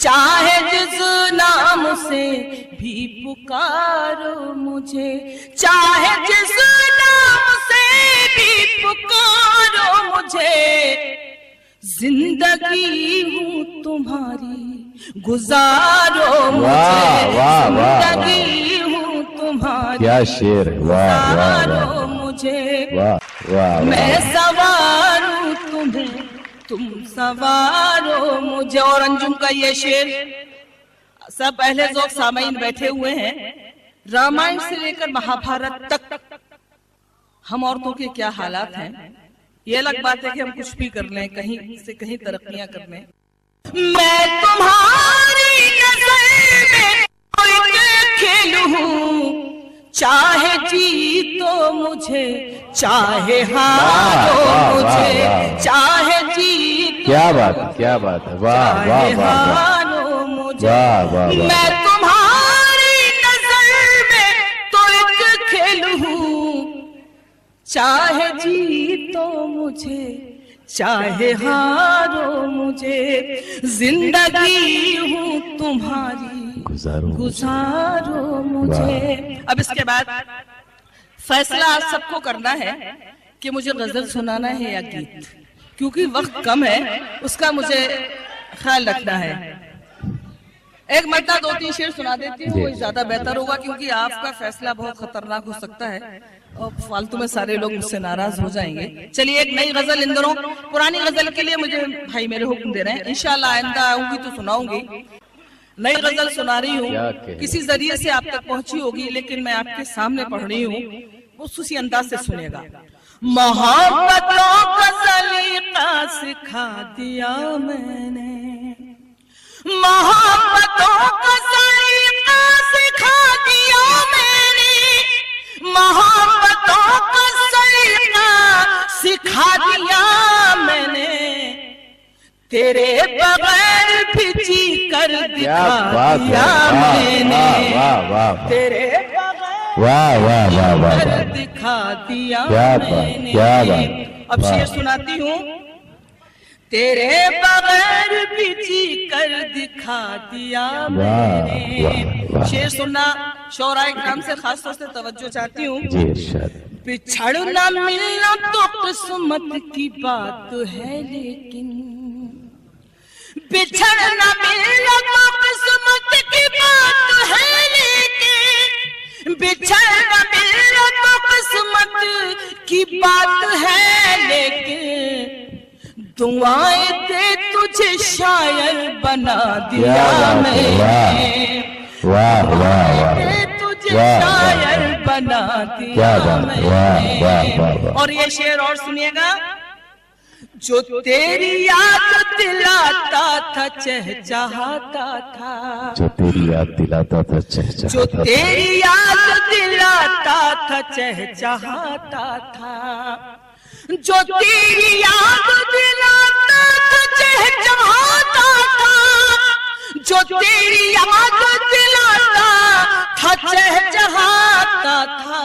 چاہے جس نام سے بھی پکارو مجھے، چاہے جس نام سے بھی پکارو مجھے، زندگی ہوں تمہاری گزارو مجھے، زندگی ہوں تمہاری کیا شعر، گزارو مجھے، میں سواروں تمہیں تم سوارو مجھے۔ اور انجم کا یہ شعر سب اہل ذوق سامعین بیٹھے ہوئے ہیں، رامائن سے لے کر مہابھارت تک ہم عورتوں کے کیا حالات ہیں۔ یہ الگ بات ہے کہ ہم کچھ بھی کر لیں، کہیں سے کہیں ترقیاں کر لیں۔ میں تمہاری نظر میں کوئی کھیل ہوں، چاہے جیتو مجھے چاہے ہارو مجھے، چاہے جیتو کیا بات ہے، کیا بات ہے، واہ واہ واہ ہارو مجھے، واہ واہ واہ۔ میں تمہاری نظر میں تو ایک کھیل ہوں، چاہے جیتو مجھے چاہے ہارو مجھے، زندگی ہوں تمہاری گزارو مجھے۔ اب اس کے بعد فیصلہ آپ سب کو کرنا ہے کہ مجھے غزل سنانا ہے یا گیت، کیونکہ وقت کم ہے، اس کا مجھے خیال رکھنا ہے۔ ایک مرتبہ 2-3 شعر سنا دیتی ہوں، وہ زیادہ بہتر ہوگا، کیونکہ آپ کا فیصلہ بہت خطرناک ہو سکتا ہے اور فالتو میں سارے لوگ مجھ سے ناراض ہو جائیں گے۔ چلیے ایک نئی غزل ان دنوں، پرانی غزل کے لیے مجھے بھائی میرے حکم دے رہے ہیں، انشاءاللہ آئندہ آؤں گی تو سناؤں گی۔ نئی غزل سنا رہی ہوں، کسی ذریعے سے آپ تک پہنچی ہوگی، لیکن میں آپ کے سامنے پڑھ رہی ہوں، خصوصی انداز سے سنے گا۔ محبتوں کا سلیقہ سکھا دیا میں نے، محبتوں کا سلیقہ سکھا دیا میں نے، محبتوں کا سلیقہ سکھا دیا میں نے، تیرے بغیر بھی جی کر دکھا دیا میں نے، تیرے بغیر دکھا دیا میں نے۔ اب شعر سناتی ہوں۔ تیرے بغیر بھی جی کر دکھا دیا میں نے۔ شعر سننا شعراء کرام سے خاص طور سے توجہ چاہتی ہوں۔ بچھڑنا ملنا تو قسمت کی بات ہے، لیکن بچھڑنا ملنا تو قسمت کی بات ہے، لیکن بچھڑنا ملنا تو قسمت کی بات ہے، لیکن دعائیں دے تجھے شاعر بنا دیا میں نے، دعائیں دے تجھے شاعر بنا دیا میں نے۔ اور یہ شعر اور سنیے گا۔ جو تیری یاد دلاتا تھا چہچہاتا تھا، جو تیری یاد دلاتا تھا چہچہاتا تھا، جو تیری یاد دلاتا تھا چہچہاتا تھا، جو تیری یاد دلاتا تھا چہچہاتا تھا، جو تیری یاد دلاتا تھا چہچہاتا تھا،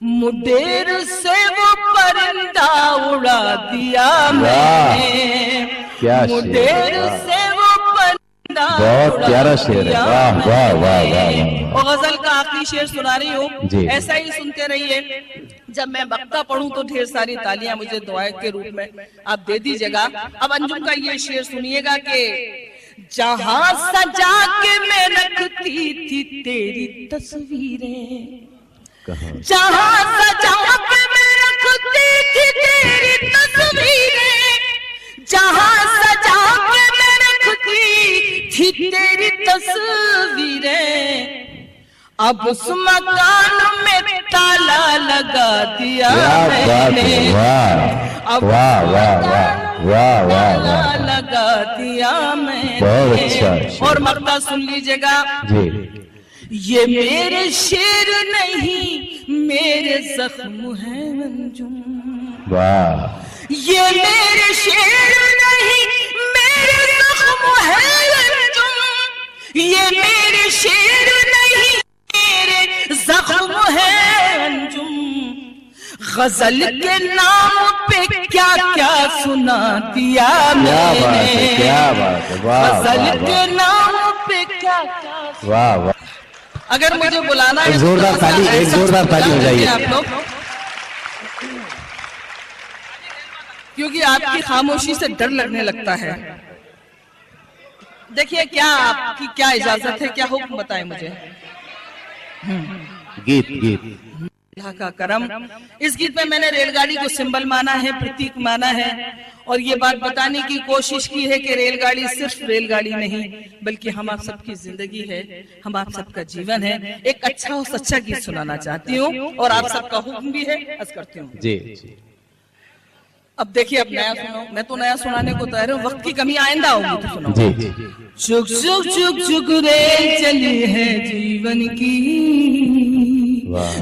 مڈیر سے وہ پرندہ اڑا دیا میں نے، مڈیر سے وہ پرندہ اڑا دیا میں نے۔ اور غزل کا آخری شعر سنا رہی ہوں، ایسا ہی سنتے رہیے۔ جب میں بقطہ پڑھوں تو ڈھیر ساری تالیاں مجھے دعائیں کے روپ میں آپ دے دیجئے گا۔ اب انجم کا یہ شعر سنیے گا کہ جہاں سجا کے میں رکھتی تھی تیری تصویریں، جہاں سجا کے میں رکھتی تھی تیری تصویریں، جہاں سجا کے میں رکھتی تھی تیری تصویریں، اب اس مکان میں تالا لگا دیا میں نے، اب تالا لگا دیا میں نے۔ اور مقطع سن لیجئے گا۔ یہ میرے شعر نہیں میرے زخم ہیں انجم، یہ میرے شعر نہیں میرے زخم ہیں انجم، یہ میرے شعر نہیں میرے زخم ہیں انجم، غزل کے نام پہ کیا کیا سنا دیا کیا میں بات ہے، نے، کیا بات ہے، واہ غزل واہ کے واہ نام پہ کیا کیا واہ واہ. اگر مجھے بلانا ہے ایک زوردار تالی، ایک زوردار تالی ہو جائیے. آپ لوگ، کیونکہ آپ کی خاموشی سے ڈر لگنے لگتا ہے. دیکھیے کیا آپ کی کیا اجازت ہے، کیا حکم بتائیں مجھے. گیت گیت اللہ کا کرم. اس گیت میں نے ریل گاڑی کو سمبل مانا ہے، پرتیک مانا ہے، اور یہ بات بتانے کی کوشش کی ہے کہ ریل گاڑی صرف ریل گاڑی نہیں بلکہ ہم آپ سب کی زندگی ہے، ہم آپ سب کا جیون ہے. ایک اچھا اور سچا گیت سنانا چاہتی ہوں اور آپ سب کا حکم بھی ہے، عرض کرتی ہوں. جی جی. اب دیکھیے، اب نیا سنو. میں تو نیا سنانے کو تیار ہوں، وقت کی کمی آئندہ ہوگی تو سناؤں. جی جی. چک چک چک چک ریل چلی ہے جیون کی،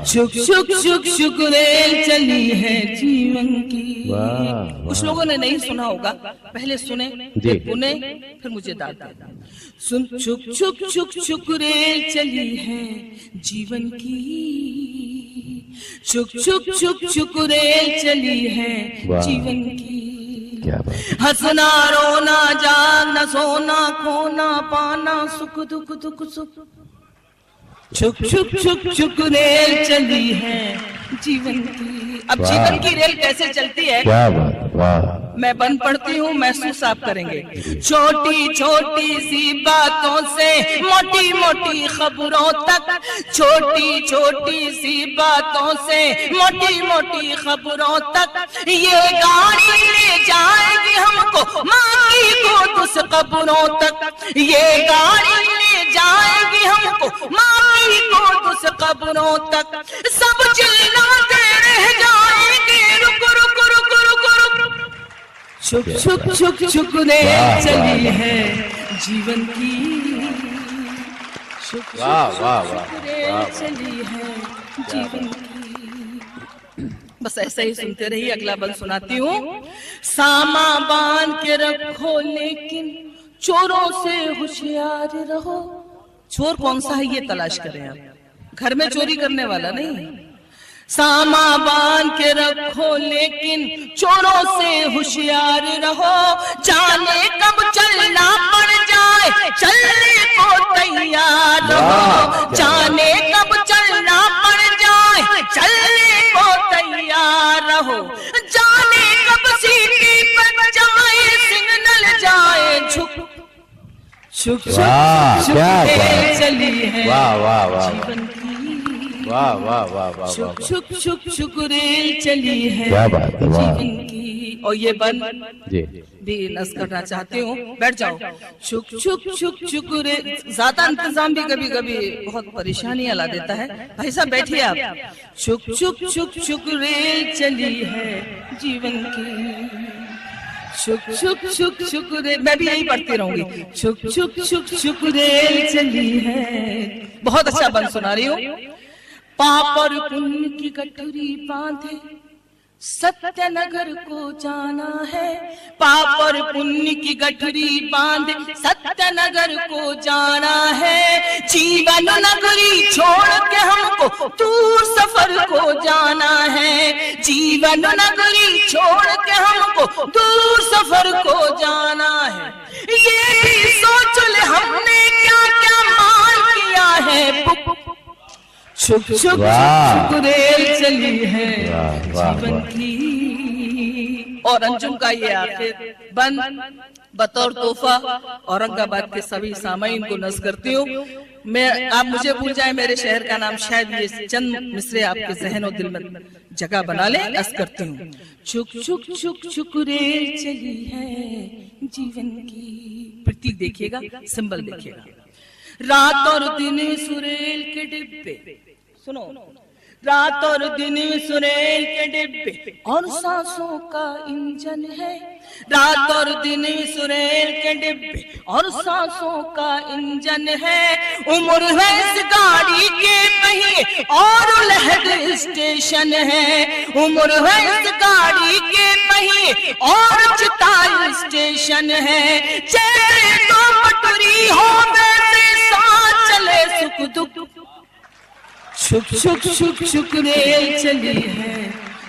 چک چک چک چک ریل چلی ہے جیون کی. کچھ لوگوں نے نہیں سنا ہوگا، پہلے سنیں پھر سنیں پھر مجھے داد دیں. سن. چک چک چک چک ریل چلی ہے جیون کی، چک چک چک چک ریل چلی ہے جیون کی. ہنسنا رونا جانا سونا کھونا پانا سکھ دکھ دکھ سکھ، چھک چھک چھک چھک ریل چلی ہے جیون کی. اب جیون کی ریل کیسے چلتی ہے، کیا بات، واہ. میں بند پڑھتی ہوں، محسوس آپ کریں گے. چھوٹی چھوٹی سی باتوں سے موٹی موٹی خبروں تک، چھوٹی چھوٹی سی باتوں سے موٹی موٹی خبروں تک، یہ گاڑی لے جائے گی ہم کو ماں کی گود سے قبروں تک، یہ گاڑی لے جائے گی ہم کو ماں کی گود سے قبروں تک. سب چلاتے رہ جائیں گے، رک رک رک رک رک. چھک چھک چھک چھک ریل چلی ہے جیون کی، چھک چھک چھک ریل چلی ہے جیون کی. بس ایسا ہی سنتے رہیے. اگلا بند سناتی ہوں. ساما باندھ کے رکھو لیکن چوروں سے ہوشیار رہو. چور کون سا ہے یہ تلاش کریں آپ، گھر میں چوری کرنے والا نہیں. ساما باندھ کے رکھو لیکن چوروں سے ہوشیار رہو. جانے کب چلنا پڑ جائے چلنے کو تیار رہو. جانے کب چلنا پڑ جائے چلنے کو تیار رہو. جانے کب سیٹی بج جائے سگنل جائے جھک چھک چھک چھک چلی ہے جیون کی. واہ واہ واہ واہ. چھک چھک چھک چھک ریل چلی ہے جیون کی. اور یہ بند بھی نصب کرنا چاہتی ہوں، بیٹھ جاؤ. چھک چھک چھک چھک ریل. زیادہ انتظام بھی کبھی کبھی بہت پریشانیاں لا دیتا ہے. بھائی صاحب بیٹھیے آپ. چھک چھک چھک چھک ریل چلی ہے جیون کی، چھک چھک چھک چھک ریل. میں بھی یہی پڑھتی رہوں گی. چھک چھک چھک چھک ریل چلی ہے. بہت اچھا بند سنا رہی ہوں. پاپ اور پن کی گٹھری باندھے ستیہ نگر کو جانا ہے. پاپ اور پن کی گٹھری باندھے ستیہ نگر کو جانا ہے. جیون نگری چھوڑ کے ہم کو دور سفر کو جانا ہے. جیون نگری چھوڑ کے ہم کو دور سفر کو جانا ہے. یہ بھی سوچ لے ہم نے کیا کیا مال کیا ہے. چھک چھک چھک ریل چلی ہے جیون کی. اور انجم کا یہ آخر بند بطور تحفہ اورنگ آباد کے سبھی سامعین کو نذر کرتی ہوں. میں آپ مجھے بھول جائیں میرے شہر کا نام، شاید یہ چند مصرے آپ کے ذہن و دل میں جگہ بنا لیں. عرض کرتی ہوں. چھک چھک چھک چھک ریل چلی ہے جیون کی. پرتیک دیکھیے گا، سمبل دیکھیے گا. رات اور دن سریل کے ڈبے، سنو. رات اور دن سریل کے ڈبے اور سانسوں کا انجن ہے. رات اور دن سریل کے ڈبے اور سانسوں کا انجن ہے. عمر ہے اس گاڑی کے پہیے اور لہد اسٹیشن ہے. عمر ہے اس گاڑی کے پہیے اور چتال اسٹیشن ہے. چہرے تو پٹری ہو ویسے ساتھ چلے سکھ دکھ. چھک چھک چھک چھک ریل چلی ہے